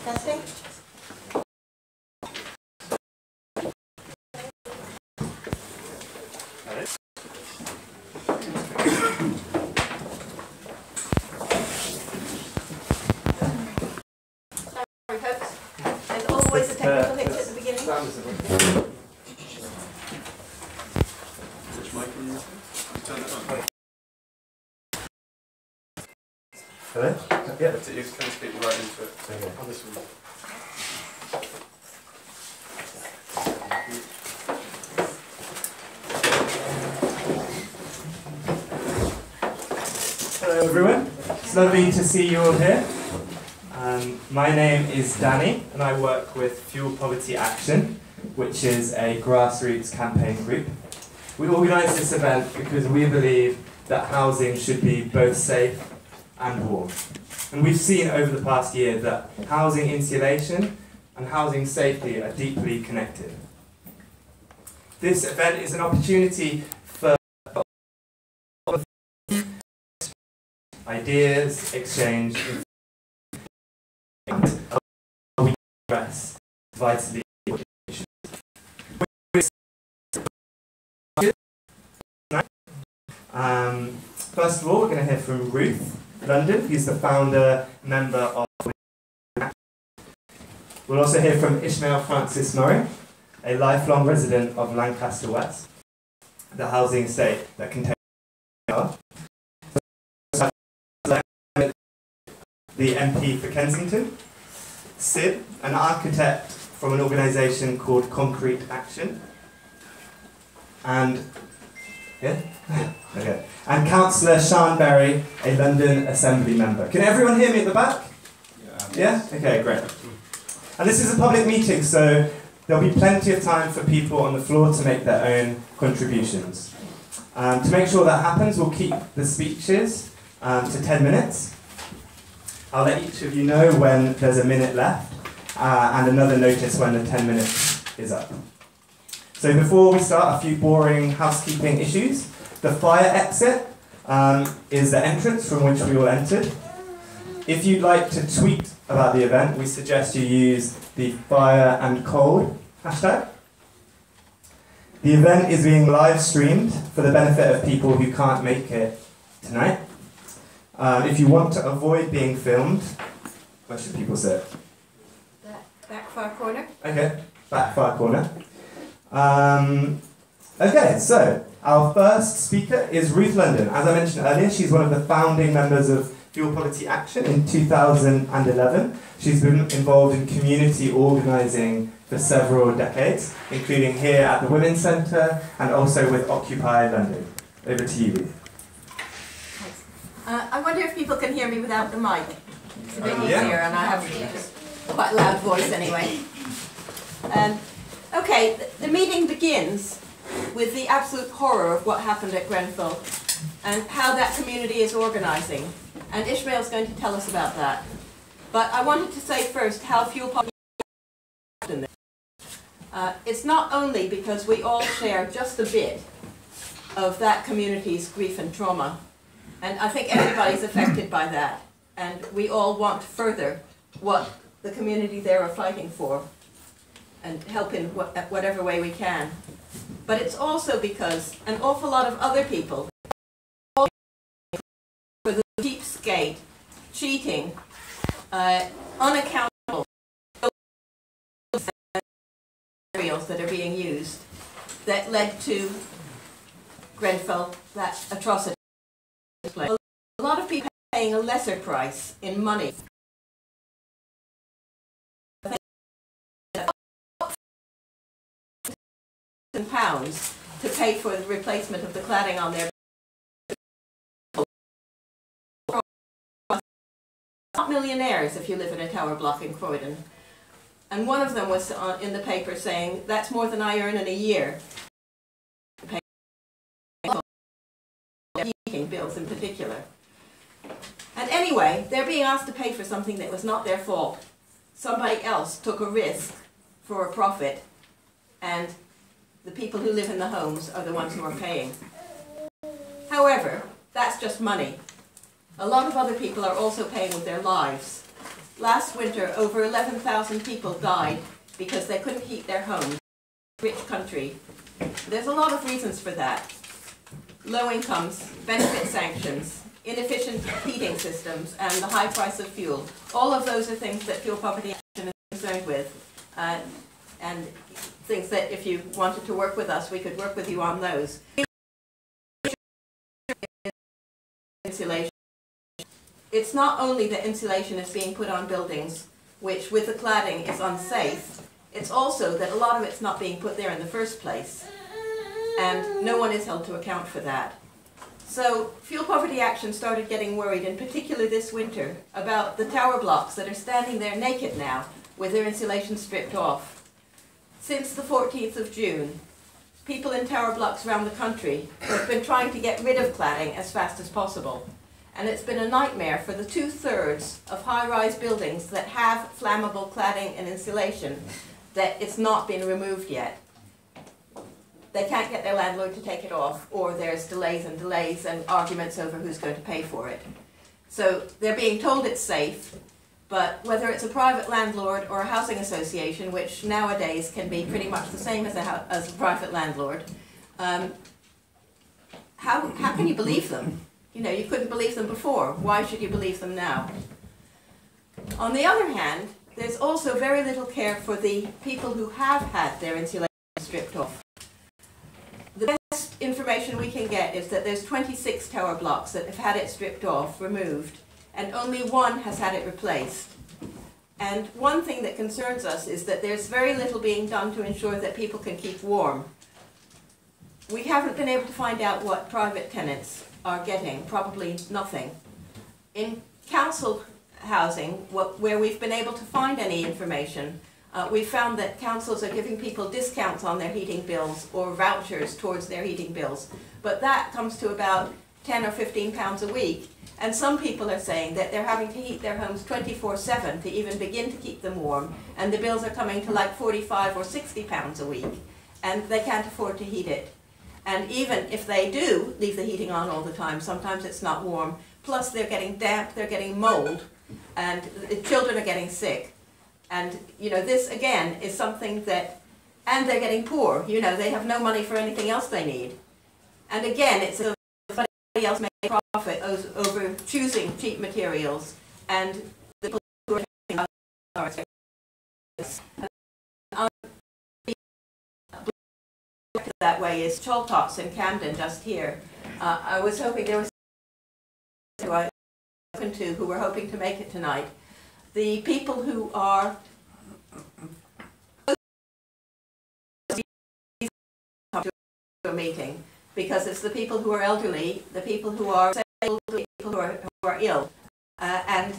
Testing. Sorry, folks. There's always a technical hitch at the beginning. Which mic are you using? Turn it on. Hello? Yeah. But you can speak right into it. Okay. On this one. Hello everyone, it's lovely to see you all here. My name is Danny and I work with Fuel Poverty Action, which is a grassroots campaign group. We organise this event because we believe that housing should be both safe and warm. And we've seen over the past year that housing insulation and housing safety are deeply connected. This event is an opportunity for ideas, exchange, and we address vitally important issues. First of all, we're going to hear from Ruth London, who's the founder, member of. We'll also hear from Ishmael Francis Murray, a lifelong resident of Lancaster West, the housing estate that contains the MP for Kensington, Sid, an architect from an organisation called Concrete Action, and okay, and Councillor Sian Berry, a London Assembly member. Can everyone hear me at the back? Yeah? Okay, great. And this is a public meeting, so there'll be plenty of time for people on the floor to make their own contributions. To make sure that happens, we'll keep the speeches to 10 minutes. I'll let each of you know when there's a minute left, and another notice when the 10 minutes is up. So before we start, a few boring housekeeping issues. The fire exit is the entrance from which we all entered. If you'd like to tweet about the event, we suggest you use the fire and cold hashtag. The event is being live streamed for the benefit of people who can't make it tonight. If you want to avoid being filmed, where should people sit? Back far corner. Okay, back far corner. Okay, so our first speaker is Ruth London. As I mentioned earlier, she's one of the founding members of Fuel Poverty Action in 2011. She's been involved in community organising for several decades, including here at the Women's Centre and also with Occupy London. Over to you, Ruth. I wonder if people can hear me without the mic. It's a bit easier, and I have quite a loud voice anyway. Okay, the meeting begins with the absolute horror of what happened at Grenfell and how that community is organising. And Ishmael's going to tell us about that. But I wanted to say first how Fuel Poverty in this. It's not only because we all share just a bit of that community's grief and trauma, and I think everybody's affected by that, and we all want to further what the community there are fighting for and help in whatever way we can. But it's also because an awful lot of other people for the cheapskate, cheating, unaccountable materials that are being used that led to Grenfell, that atrocity. A lot of people are paying a lesser price in money. £1,000 to pay for the replacement of the cladding on their not millionaires if you live in a tower block in Croydon. And one of them was in the paper saying, that's more than I earn in a year. Heating bills in particular. And anyway, they're being asked to pay for something that was not their fault. Somebody else took a risk for a profit, and the people who live in the homes are the ones who are paying. However, that's just money. A lot of other people are also paying with their lives. Last winter, over 11,000 people died because they couldn't heat their homes. Rich country. There's a lot of reasons for that. Low incomes, benefit sanctions, inefficient heating systems, and the high price of fuel. All of those are things that Fuel Poverty Action is concerned with, and things that if you wanted to work with us, we could work with you on those. Insulation. It's not only that insulation is being put on buildings, which with the cladding is unsafe, it's also that a lot of it's not being put there in the first place, and no one is held to account for that. So Fuel Poverty Action started getting worried, in particular this winter, about the tower blocks that are standing there naked now with their insulation stripped off. Since the 14th of June, people in tower blocks around the country have been trying to get rid of cladding as fast as possible. And it's been a nightmare for the 2/3 of high-rise buildings that have flammable cladding and insulation that it's not been removed yet. They can't get their landlord to take it off, or there's delays and arguments over who's going to pay for it. So they're being told it's safe, but whether it's a private landlord or a housing association, which nowadays can be pretty much the same as a private landlord, how can you believe them? You know, you couldn't believe them before. Why should you believe them now? On the other hand, there's also very little care for the people who have had their insulation stripped off. The best information we can get is that there's 26 tower blocks that have had it stripped off, removed, and only one has had it replaced. And one thing that concerns us is that there's very little being done to ensure that people can keep warm. We haven't been able to find out what private tenants are getting, probably nothing. In council housing, where we've been able to find any information, we found that councils are giving people discounts on their heating bills or vouchers towards their heating bills, but that comes to about 10 or 15 pounds a week. And some people are saying that they're having to heat their homes 24/7 to even begin to keep them warm, and the bills are coming to like 45 or 60 pounds a week, and they can't afford to heat it. And even if they do leave the heating on all the time, sometimes it's not warm. Plus they're getting damp, they're getting mold, and the children are getting sick. And, you know, this again is something that, and they're getting poor, you know, they have no money for anything else they need. And again, it's somebody else making profit over choosing cheap materials, and the people who are that way is Chaltots in Camden, just here. I was hoping there was who I spoken to who were hoping to make it tonight. The people who are to a meeting, because it's the people who are elderly, the people who are disabled, the people who are ill, and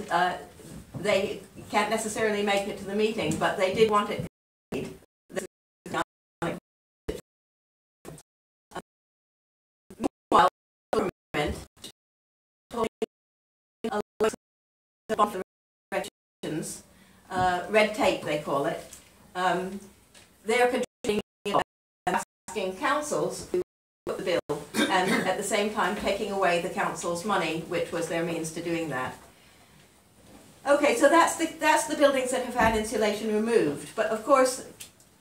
they can't necessarily make it to the meeting, but they did want it. Meanwhile, the government red tape they call it, they're contributing and asking councils to put the bill, and at the same time taking away the council's money, which was their means to doing that. Okay, so that's the buildings that have had insulation removed, but of course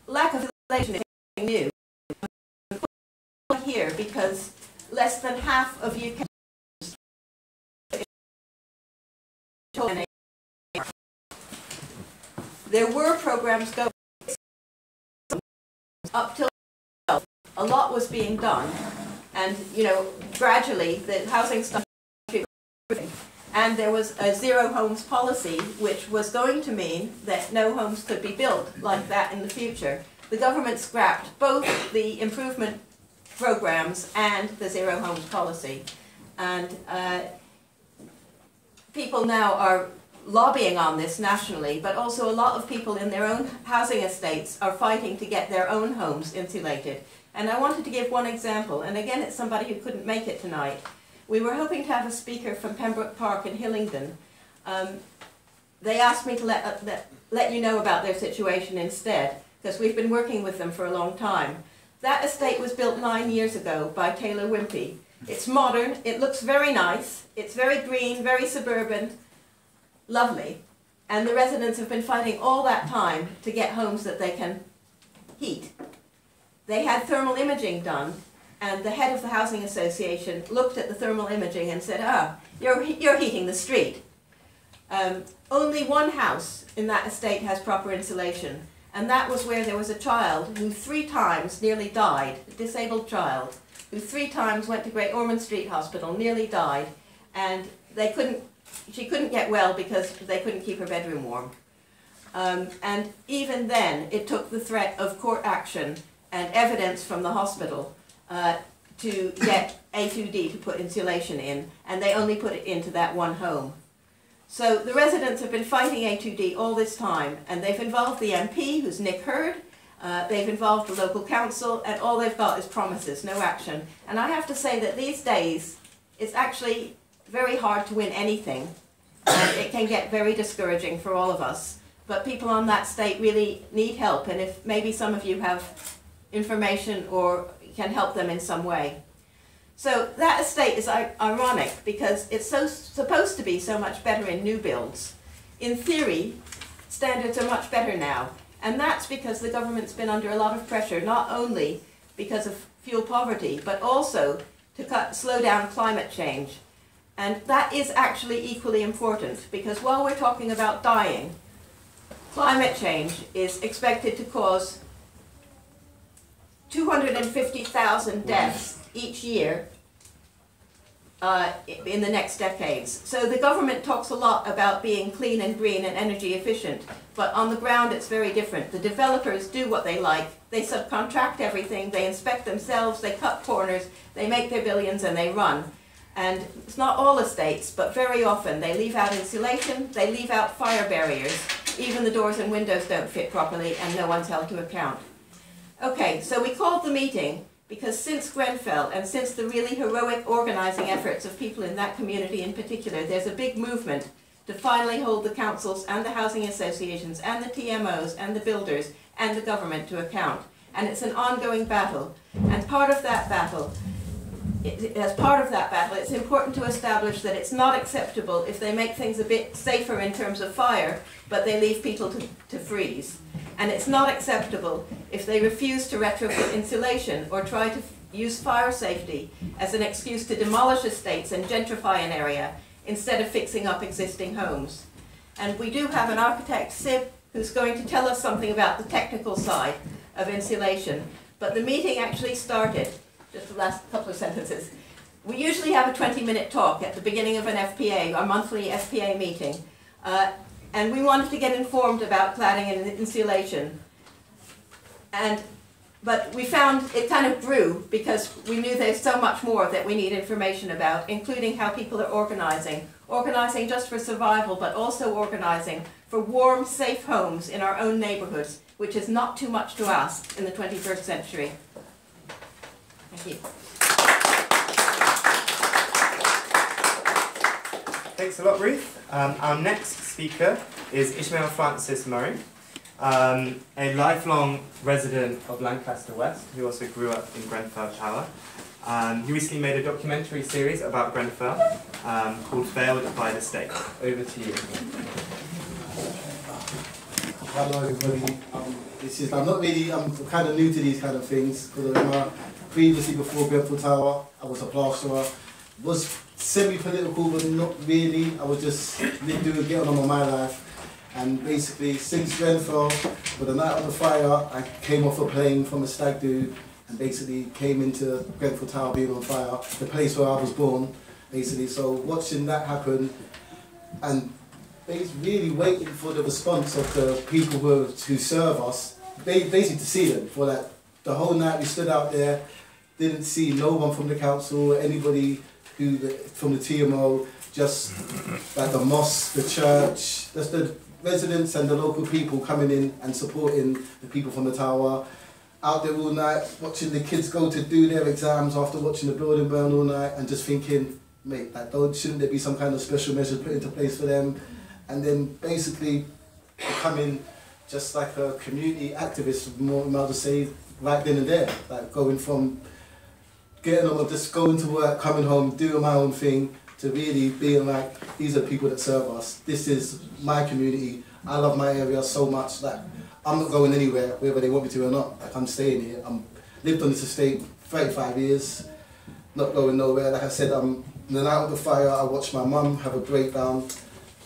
lack of insulation is nothing new. Here, because less than half of UK there were programs going up till a lot was being done, and you know, gradually the housing stuff, and there was a zero homes policy, which was going to mean that no homes could be built like that in the future. The government scrapped both the improvement programs and the zero homes policy, and people now are lobbying on this nationally, but also a lot of people in their own housing estates are fighting to get their own homes insulated. And I wanted to give one example, and again it's somebody who couldn't make it tonight. We were hoping to have a speaker from Pembroke Park in Hillingdon. They asked me to let you know about their situation instead, because we've been working with them for a long time. That estate was built 9 years ago by Taylor Wimpey. It's modern, it looks very nice, it's very green, very suburban, lovely. And the residents have been fighting all that time to get homes that they can heat. They had thermal imaging done, and the head of the housing association looked at the thermal imaging and said, you're heating the street. Only one house in that estate has proper insulation, and that was where there was a child who 3 times nearly died, a disabled child, who 3 times went to Great Ormond Street Hospital, nearly died, and she couldn't get well because they couldn't keep her bedroom warm. And even then, it took the threat of court action and evidence from the hospital to get A2D to put insulation in, and they only put it into that one home. So the residents have been fighting A2D all this time, and they've involved the MP, who's Nick Hurd, they've involved the local council, and all they've got is promises, no action. And I have to say that these days, it's actually very hard to win anything, and it can get very discouraging for all of us. But people on that estate really need help, and if maybe some of you have information or can help them in some way. So that estate is ironic because it's supposed to be so much better in new builds. In theory, standards are much better now, and that's because the government's been under a lot of pressure, not only because of fuel poverty, but also to slow down climate change. And that is actually equally important, because while we're talking about dying, climate change is expected to cause 250,000 deaths each year in the next decades. So the government talks a lot about being clean and green and energy efficient, but on the ground it's very different. The developers do what they like. They subcontract everything, they inspect themselves, they cut corners, they make their billions and they run. And it's not all estates, but very often they leave out insulation, they leave out fire barriers, even the doors and windows don't fit properly and no one's held to account. Okay, so we called the meeting because since Grenfell and since the really heroic organizing efforts of people in that community in particular, there's a big movement to finally hold the councils and the housing associations and the TMOs and the builders and the government to account. And it's an ongoing battle. And part of that battle, it's important to establish that it's not acceptable if they make things a bit safer in terms of fire, but they leave people to freeze. And it's not acceptable if they refuse to retrofit insulation or try to use fire safety as an excuse to demolish estates and gentrify an area instead of fixing up existing homes. And we do have an architect, Sib, who's going to tell us something about the technical side of insulation. But the meeting actually started, just the last couple of sentences. We usually have a 20-minute talk at the beginning of an FPA, our monthly FPA meeting. And we wanted to get informed about cladding and insulation. But we found it kind of grew because we knew there's so much more that we need information about, including how people are organizing. Organizing just for survival, but also organizing for warm, safe homes in our own neighborhoods, which is not too much to ask in the 21st century. Thank you. Thanks a lot, Ruth. Our next speaker is Ishmael Francis Murray, a lifelong resident of Lancaster West, who also grew up in Grenfell Tower. He recently made a documentary series about Grenfell called Failed by the State. Over to you. Hello everybody. I'm kind of new to these kind of things because previously before Grenfell Tower I was a plasterer. Was semi-political but not really. I was just getting on with my life. And basically since Grenfell, for the night of the fire, I came off a plane from a stag do and basically came into Grenfell Tower being on fire, the place where I was born, basically. So watching that happen and really waiting for the response of the people who serve us, basically to see them for that. The whole night we stood out there, didn't see no one from the council, anybody from the TMO, just like the mosque, the church, just the residents and the local people coming in and supporting the people from the tower. Out there all night, watching the kids go to do their exams after watching the building burn all night and just thinking, mate, shouldn't there be some kind of special measures put into place for them? And then basically becoming just like a community activist, more to say, right then and there, like going from getting on, just going to work, coming home, doing my own thing, to really being like, these are the people that serve us. This is my community. I love my area so much that I'm not going anywhere, whether they want me to or not. Like, I'm staying here. I'm lived on this estate 35 years, not going nowhere. Like I said, in the night of the fire, I watched my mum have a breakdown.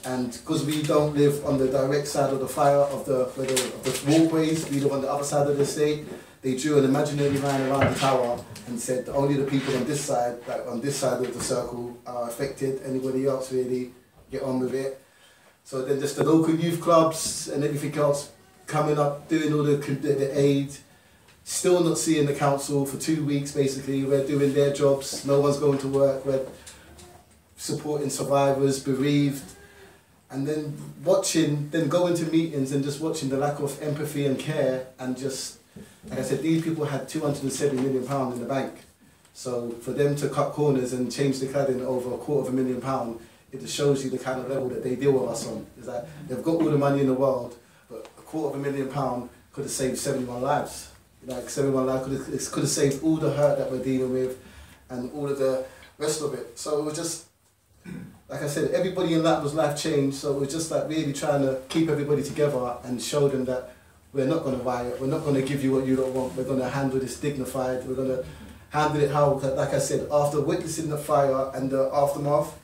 And because we don't live on the direct side of the fire, of the walkways, we live on the other side of the estate, they drew an imaginary line around the tower and said only the people on this side, like on this side of the circle, are affected. Anybody else really get on with it. So then just the local youth clubs and everything else coming up, doing all the aid, still not seeing the council for 2 weeks basically. We're doing their jobs, no one's going to work, we're supporting survivors, bereaved. And then going to meetings and just watching the lack of empathy and care, and just, like I said, these people had £270 million in the bank. So for them to cut corners and change the cladding over £250,000, it just shows you the kind of level that they deal with us on. Is that they've got all the money in the world, but £250,000 could have saved 71 lives. Like 71 lives could have saved all the hurt that we're dealing with and all of the rest of it. So it was just, like I said, everybody in that was life changed, so it was just like really trying to keep everybody together and show them that we're not going to riot, we're not going to give you what you don't want, we're going to handle this dignified, we're going to handle it how, like I said, after witnessing the fire and the aftermath,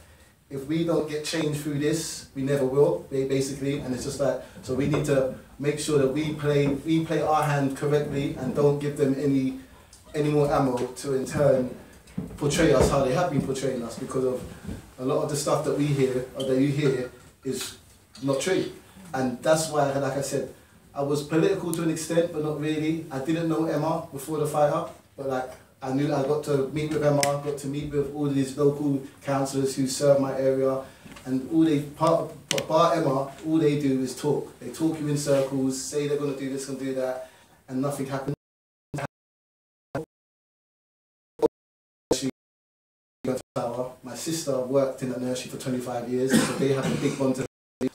if we don't get change through this, we never will, basically, and it's just like, so we need to make sure that we play our hand correctly and don't give them any more ammo to in turn portray us how they have been portraying us, because of a lot of the stuff that we hear, or that you hear, is not true. And that's why, like I said, I was political to an extent, but not really. I didn't know Emma before the fire, but like, I knew I got to meet with Emma, got to meet with all these local councillors who serve my area, and bar Emma, all they do is talk. They talk you in circles, say they're going to do this and do that, and nothing happens. My sister worked in that nursery for 25 years, so they have a big bond to them.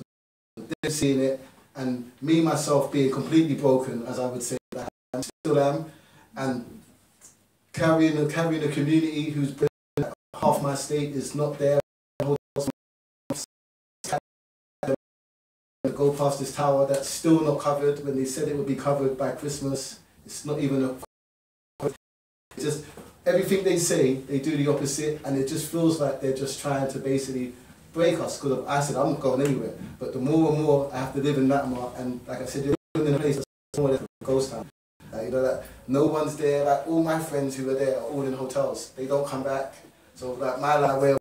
They're seeing it, and me myself being completely broken, as I would say, that I still am, and carrying a community who's been half my state is not there. Go past this tower that's still not covered when they said it would be covered by Christmas. It's not even a. It's just everything they say, they do the opposite, and it just feels like they're just trying to basically break us. Because I said I'm not going anywhere, but the more and more I have to live in that more, and like I said, they're living in a place that's more like a ghost town. You know that no one's there. Like all my friends who are there are all in hotels. They don't come back. So like my life way of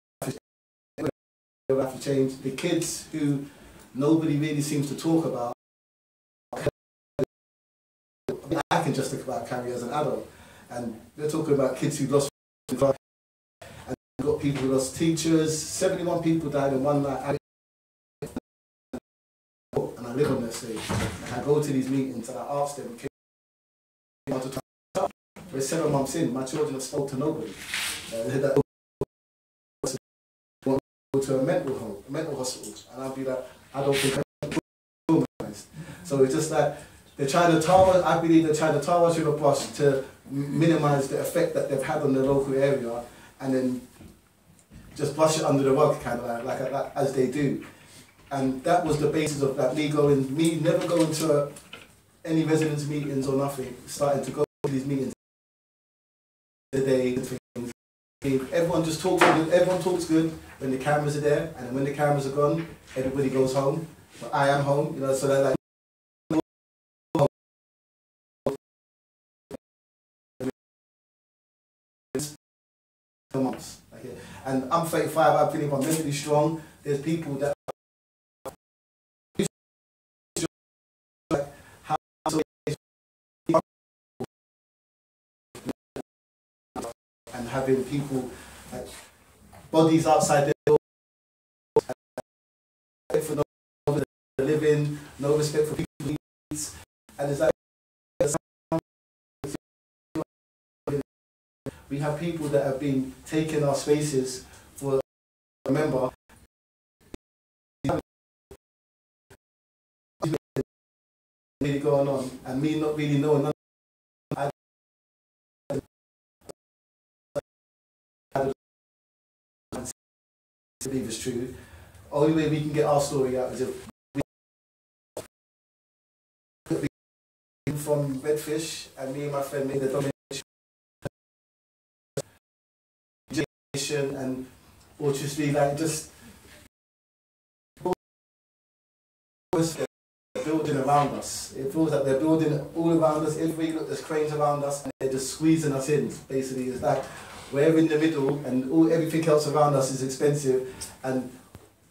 life to change. The kids who nobody really seems to talk about. I can just think about Carrie as an adult, and we're talking about kids who lost, and we've got people who lost teachers. 71 people died in one night. And I live on their stage. And I go to these meetings and I ask them, we're 7 months in, my children have spoke to nobody. That go to a mental home, a mental hospital, and I'll be like, I don't think I'm traumatized. So it's just like, they're trying to tar, I believe they're trying to tar us with a brush to minimise the effect that they've had on the local area, and then just brush it under the rug, kind of like as they do. And that was the basis of like, me never going to any residents' meetings or nothing, starting to go to these meetings. Everyone just talks good. Everyone talks good when the cameras are there, and when the cameras are gone, everybody goes home. But I am home, you know. So they're like, months. And I'm 35. I believe I'm mentally strong. There's people that and having people like bodies outside their doors, for no living, no respect for people's needs, and it's like we have people that have been taking our spaces for, remember, really going on, and me not really knowing believe is true. Only way we can get our story out is if we from Redfish, and me and my friend made the domination, and or just be like just building around us. It feels like they're building all around us. Everywhere you look, there's cranes around us, and they're just squeezing us in. Basically, it's like we're in the middle, and everything else around us is expensive, and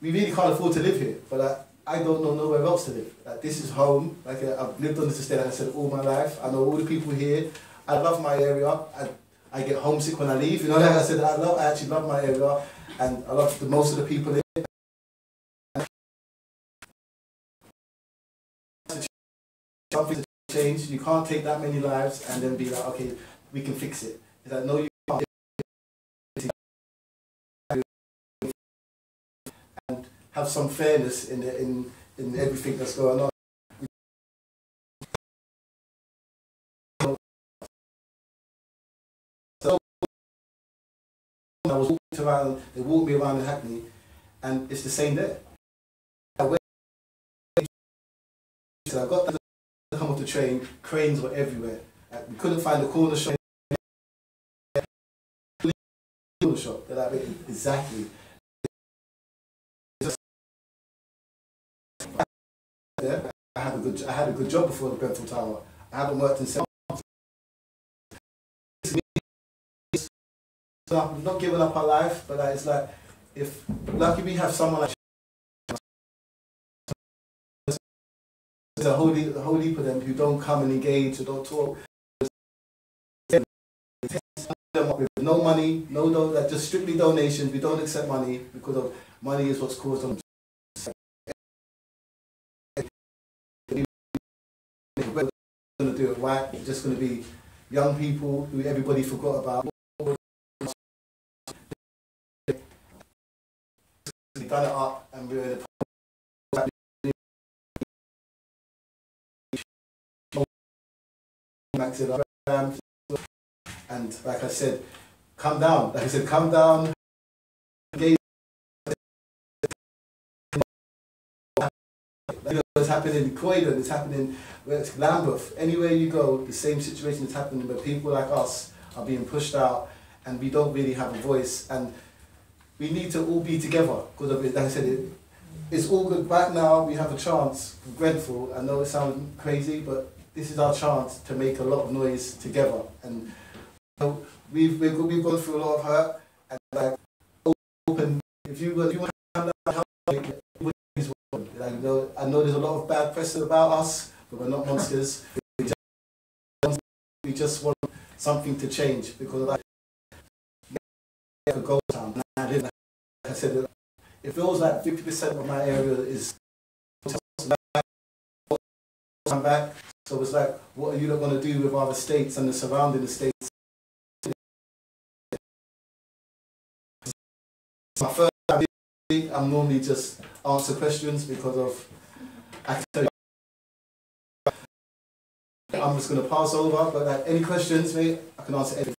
we really can't afford to live here. But I don't know nowhere else to live. Like, this is home. Like I've lived on this estate, like I said, all my life. I know all the people here. I love my area. I get homesick when I leave. You know, like I said, I actually love my area, and I love most of the people here. Something to change. You can't take that many lives and then be like, okay, we can fix it. It's like, no, you can't. And have some fairness in everything that's going on. So I was walked around. They walked me around in Hackney, and it's the same there. I got to come off the train, cranes were everywhere. We couldn't find a corner shop. They're like, exactly. Yeah, I had a good job before the Grenfell Tower. I haven't worked in 7 months. So we've not given up our life, but it's like, if lucky we have someone like there's a whole heap of them who don't come and engage, who don't talk. With no money, like just strictly donations. We don't accept money because of money is what's caused them. We're going to do it right. It's just going to be young people who everybody forgot about. We've done it up, and we're in a and like I said, come down. Like I said, come down. You know, it's happening in Croydon, it's happening in Lambeth. Anywhere you go, the same situation is happening where people like us are being pushed out and we don't really have a voice. And we need to all be together because of it. Like I said, it's all good. Right now, we have a chance for Grenfell. I know it sounds crazy, but this is our chance to make a lot of noise together. And we've gone through a lot of hurt, and like open. If you want to come down, help, like, I know there's a lot of bad press about us, but we're not monsters. We just want something to change because like a ghost town. Like I said, it feels like 50% of my area is come back. So it's like, what are you not going to do with our estates and the surrounding estates? My first time, I'm normally just answer questions because of, I can tell you, I'm just going to pass over, but like any questions, mate, I can answer anything.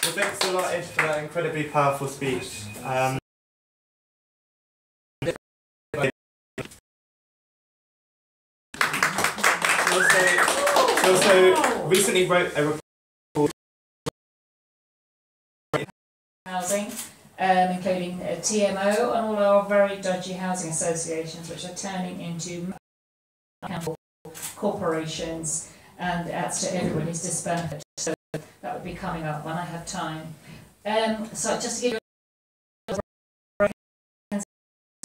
Well, thanks a lot, Ish, for that incredibly powerful speech. She also recently wrote a report housing, including TMO and all our very dodgy housing associations, which are turning into corporations, and adds to everybody's disbenefit. So that would be coming up when I have time. So just to give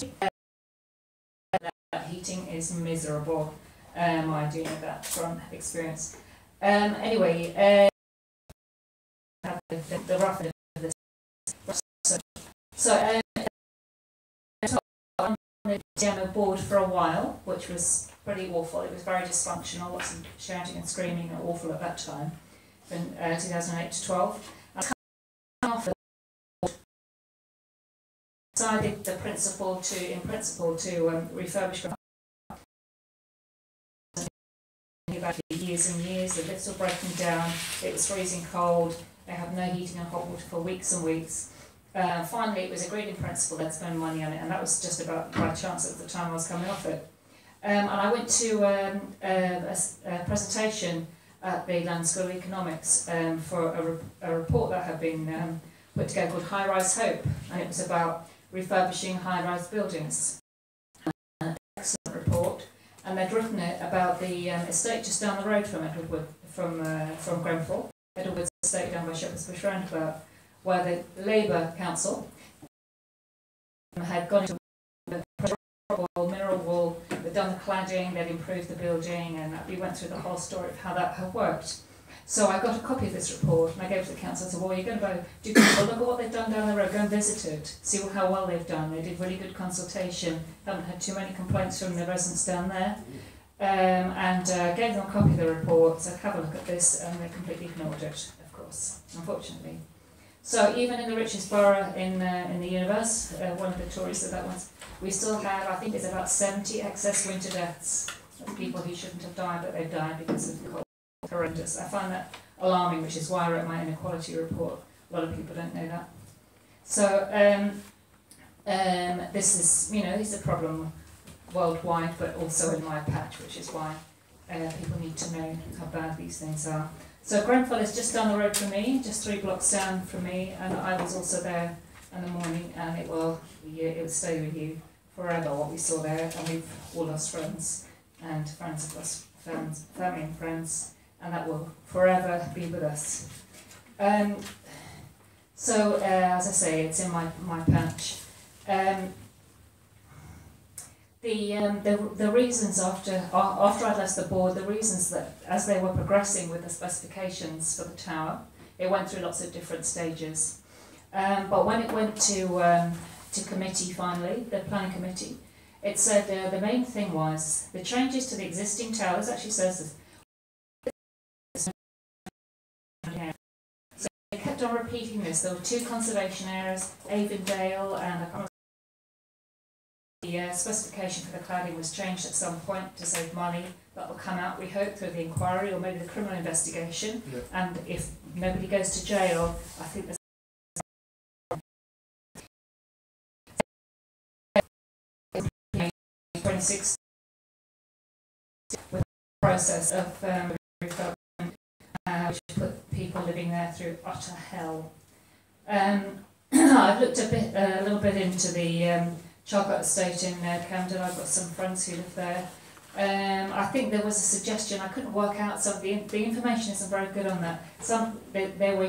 you heating is miserable. I do know that from experience. Anyway, the rough of this. So on the demo board for a while, which was pretty awful. It was very dysfunctional, lots of shouting and screaming and awful at that time, from 2008 to 12. After decided in principle to refurbish bad for years and years. The lifts were breaking down, it was freezing cold, they had no heating and hot water for weeks and weeks. Finally, it was agreed in principle they'd spend money on it, and that was just about by chance at the time I was coming off it. And I went to a presentation at the London School of Economics for a report that had been put together called High Rise Hope, and it was about refurbishing high-rise buildings. Excellent report, and they'd written it about the estate just down the road from Edwardwood, from Grenfell, Edwardwood's estate down by Shepherd's Bush Roundabout, where the Labour Council had gone into mineral wool, they'd done the cladding, they'd improved the building, and we went through the whole story of how that had worked. So I got a copy of this report and I gave it to the council. I said, well, you're going to go do people look at what they've done down the road, go and visit it, see how well they've done. They did really good consultation, haven't had too many complaints from the residents down there. And gave them a copy of the report, said, have a look at this, and they completely ignored it, of course, unfortunately. So even in the richest borough in the universe, one of the Tories said that once, we still have, I think it's about 70 excess winter deaths of people who shouldn't have died, but they've died because of the cold. Horrendous. I find that alarming, which is why I wrote my inequality report. A lot of people don't know that. So this is, it's a problem worldwide, but also in my patch, which is why people need to know how bad these things are. So Grenfell is just down the road from me, just 3 blocks down from me, and I was also there in the morning, and it will stay with you forever, what we saw there, and we've all lost friends, and friends have lost friends, family and friends, and that will forever be with us. So, as I say, it's in my patch. The reasons after I'd left the board, the reasons that as they were progressing with the specifications for the tower, it went through lots of different stages. But when it went to committee finally, the planning committee, it said the main thing was the changes to the existing towers. Actually says this. So they kept on repeating this. There were 2 conservation areas, Avondale and I can't remember. The specification for the cladding was changed at some point to save money. That will come out, we hope, through the inquiry or maybe the criminal investigation. Yeah. And if nobody goes to jail, I think there's 26 with the process of refurbishment, which put people living there through utter hell. I've looked a little bit into the Charcot estate in Camden. I've got some friends who live there. I think there was a suggestion, I couldn't work out some of the information isn't very good on that. They were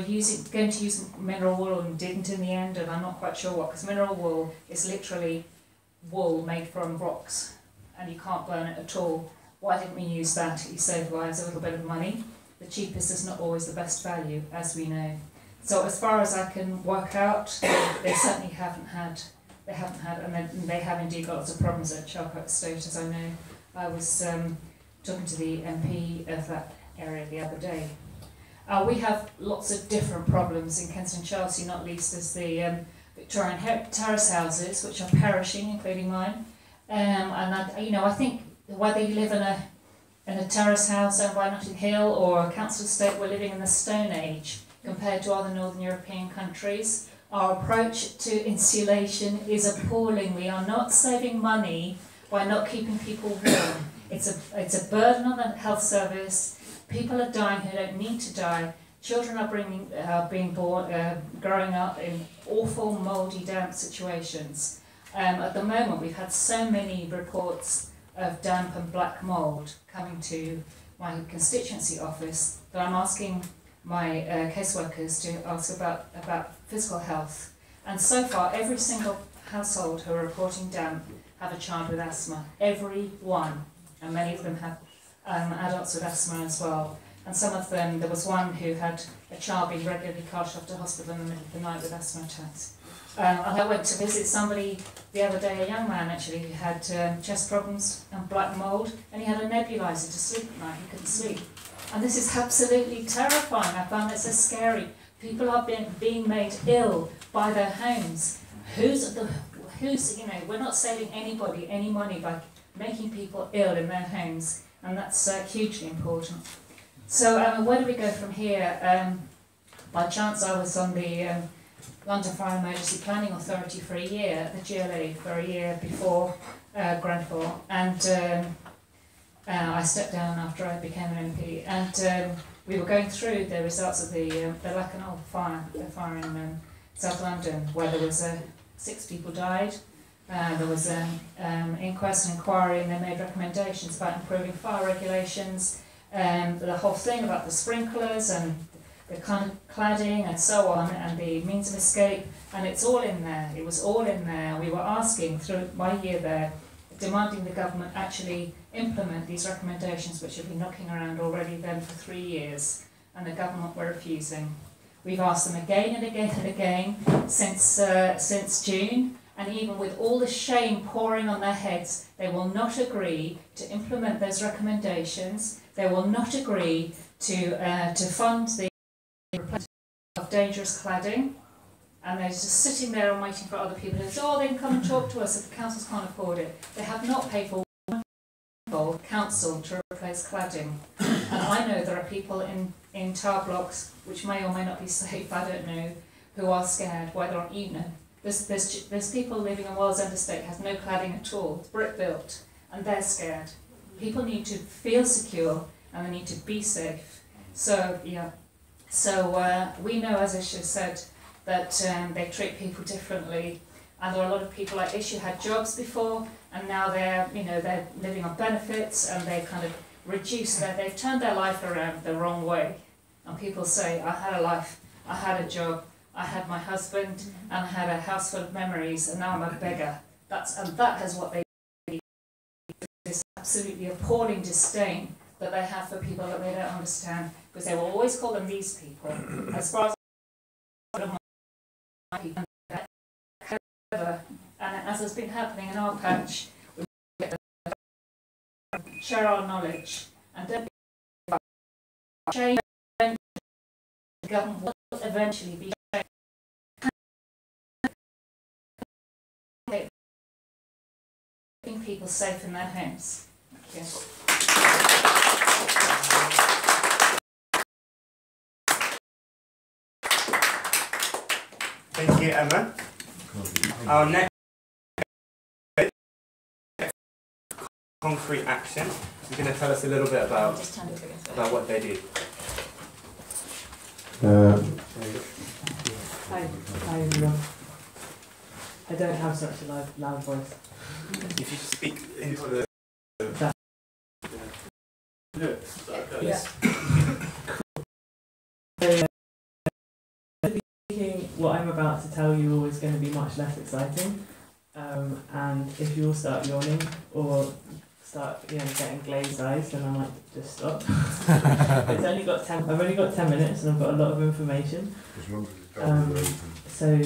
going to use mineral wool and didn't in the end, and I'm not quite sure what, because mineral wool is literally wool made from rocks and you can't burn it at all. Why didn't we use that? You save lives, a little bit of money. The cheapest is not always the best value, as we know. So as far as I can work out, they certainly haven't had, and they have indeed got lots of problems at Charcot Estate, as I know. I was talking to the MP of that area the other day. We have lots of different problems in Kensington and Chelsea, not least as the Victorian terrace houses, which are perishing, including mine. And I think whether you live in a terrace house owned by Notting Hill or a council estate, we're living in the Stone Age compared to other Northern European countries. Our approach to insulation is appalling. We are not saving money by not keeping people warm. It's a burden on the health service. People are dying who don't need to die. Children are being born, growing up in awful, mouldy, damp situations. At the moment, we've had so many reports of damp and black mould coming to my constituency office that I'm asking my caseworkers to ask about physical health. And so far, every single household who are reporting damp have a child with asthma. Every one. And many of them have adults with asthma as well. And some of them, there was one who had a child being regularly carted off to hospital in the middle of the night with asthma attacks. And I went to visit somebody the other day, a young man actually, who had chest problems and black mould, and he had a nebuliser to sleep at night. He couldn't sleep. And this is absolutely terrifying. I found it so scary. People are being made ill by their homes. We're not saving anybody any money by making people ill in their homes. and that's hugely important. So where do we go from here? By chance I was on the London Fire Emergency Planning Authority for a year, the GLA for a year before Grenfell, and I stepped down after I became an MP, and we were going through the results of the Lacanau fire, the fire in South London, where there was 6 people died. There was an inquest and inquiry, and they made recommendations about improving fire regulations, the whole thing about the sprinklers and the kind of cladding and so on, and the means of escape, and it's all in there. It was all in there. We were asking through my year there, demanding the government actually implement these recommendations, which have been knocking around already then for 3 years, and the government were refusing. We've asked them again and again and again since June, and even with all the shame pouring on their heads, they will not agree to implement those recommendations. They will not agree to fund the replacement of dangerous cladding, and they're just sitting there and waiting for other people to say, oh, they can come and talk to us if the councils can't afford it. They have not paid for one council to replace cladding. And I know there are people in tower blocks, which may or may not be safe, I don't know, who are scared, whether or you know. There's people living in Wallsend Estate has no cladding at all, it's brick built, and they're scared. People need to feel secure and they need to be safe. So yeah, so we know, as Isha said, that they treat people differently, and there are a lot of people like Isha had jobs before, and now they're living on benefits, and they kind of reduced they've turned their life around the wrong way. And people say, I had a life, I had a job, I had my husband, and I had a house full of memories, and now I'm a beggar. That is what they do. This absolutely appalling disdain that they have for people that they don't understand, because they will always call them these people. As far as people, and as has been happening in our patch, we share our knowledge and don't change. The government will eventually be keeping people safe in their homes. Thank you. Thank you, Emma. Our next concrete action is going to tell us a little bit about what they do. I don't have such a loud voice. If you speak into the... Yes. What I'm about to tell you is going to be much less exciting, and if you all start yawning or start getting glazed eyes, then I might just stop. I've only got 10 minutes and I've got a lot of information. So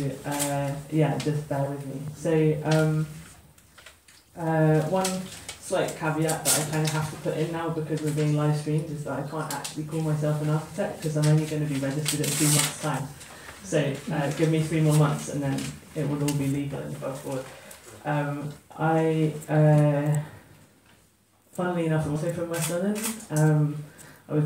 yeah, just bear with me. So one slight caveat that I kind of have to put in now, because we're being live streamed, is that I can't actually call myself an architect, because I'm only going to be registered in 3 months' time. So give me 3 more months and then it will all be legal and go forward. Funnily enough, I'm also from West London. I was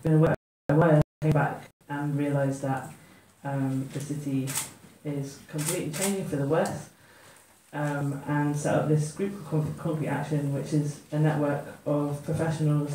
been aware I came back and realised that the city is completely changing for the worse, and set up this group called Concrete Action, which is a network of professionals